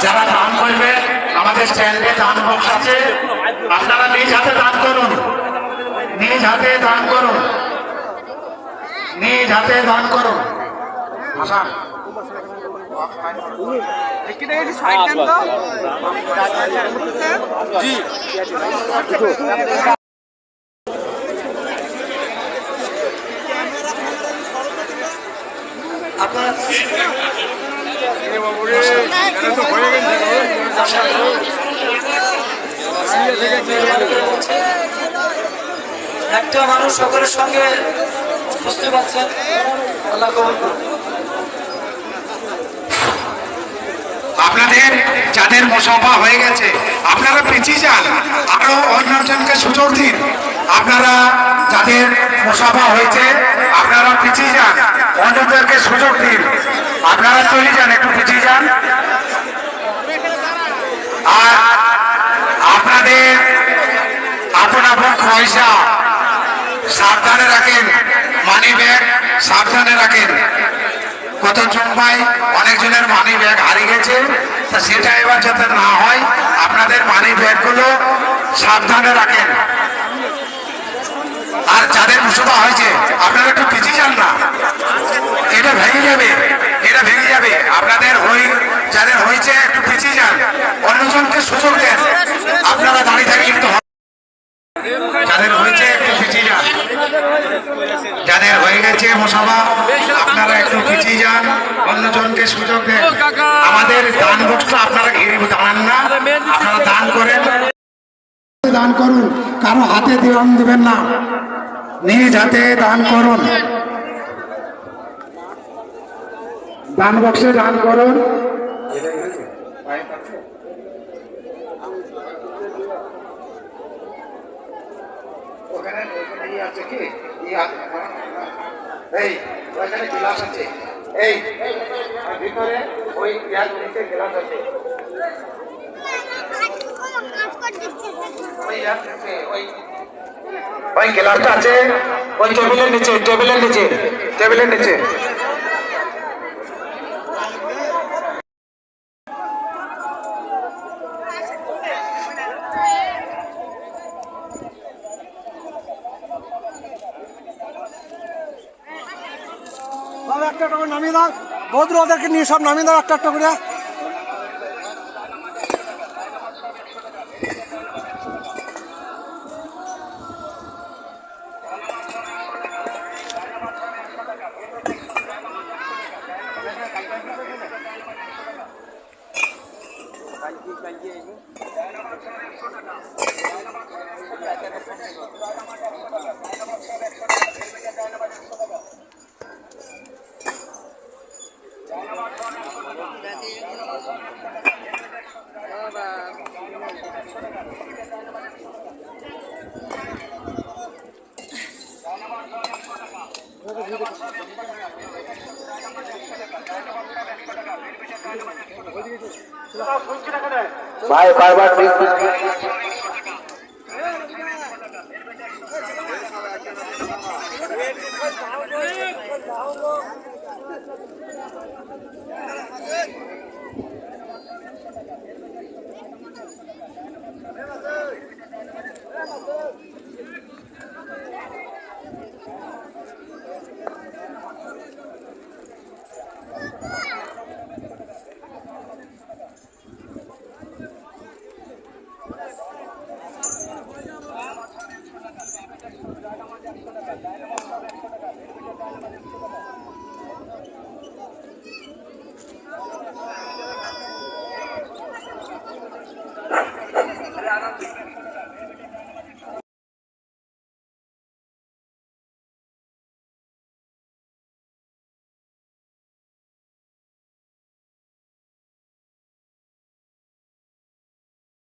যারা দান করবেন আমাদের স্ট্যান্ডে দান বক্স আছে, আপনারা নিজ হাতে দান করুন, নিজ হাতে দান করুন, নিজ হাতে দান করুন। হাসান জি আপনারা একটা মানুষ সকলের সঙ্গে বুঝতে পারছেন। আল্লাহ কবুল করুন। আপনাদের যাদের মুসাফা হয়ে গেছে আপনারা পিছিয়ে যান, আরো অন্যজনকে সুযোগ দিন। আপনারা যাদের মুসাফা হয়েছে আপনারা পিছিয়ে যান, অন্যদেরকে সুযোগ দিন। আপনারা চলে যান, একটু পিছিয়ে যান। আর আপনাদের আপন আপন পয়সা সাবধানে রাখেন, মানি ব্যাগ সাবধানে রাখেন। কতজন ভাই অনেকজনের মানি ব্যাগ হারিয়ে গেছে, তা সেটা এবার যাতে না হয় আপনাদের মানি ব্যাগগুলো সাবধানে রাখেন। আর যাদের মুসাফা হয়েছে আপনারা একটু পিছিয়ে যান না, এটা ভেঙে যাবে, এটা ভেঙে যাবে। আপনাদের যাদের হয়েছে একটু পিছিয়ে যান, অন্যজনকে সুযোগ দেন। আপনারা দাঁড়িয়ে থাকলে কিন্তু যাদের হয়েছে একটু পিছিয়ে যান, যাদের হয়ে গেছে মুসাফা আপনারা একটু পিছিয়ে যান, অন্যজনকে সুযোগ দেন। আমাদের দান বক্সটা আপনারা ঘিরে দাঁড়ান না, আপনারা দান করেন, দান করুন, কারো হাতে দান দেবেন না, নিজ হাতে দান করুন। দান বক্সে দান করুন। ওইখানে গ্লাস আছে, এই ভিতরে ওই গ্লাস আছে, ওই গ্লাসটা আছে ওই টেবিলের নিচে, টেবিলের নিচে, টেবিলের নিচে। একটা করে নামিয়ে দাও, বৌদ্ধ ওদেরকে নিয়ে সব নামিয়ে দাও একটা একটা করে। ভাই বারবার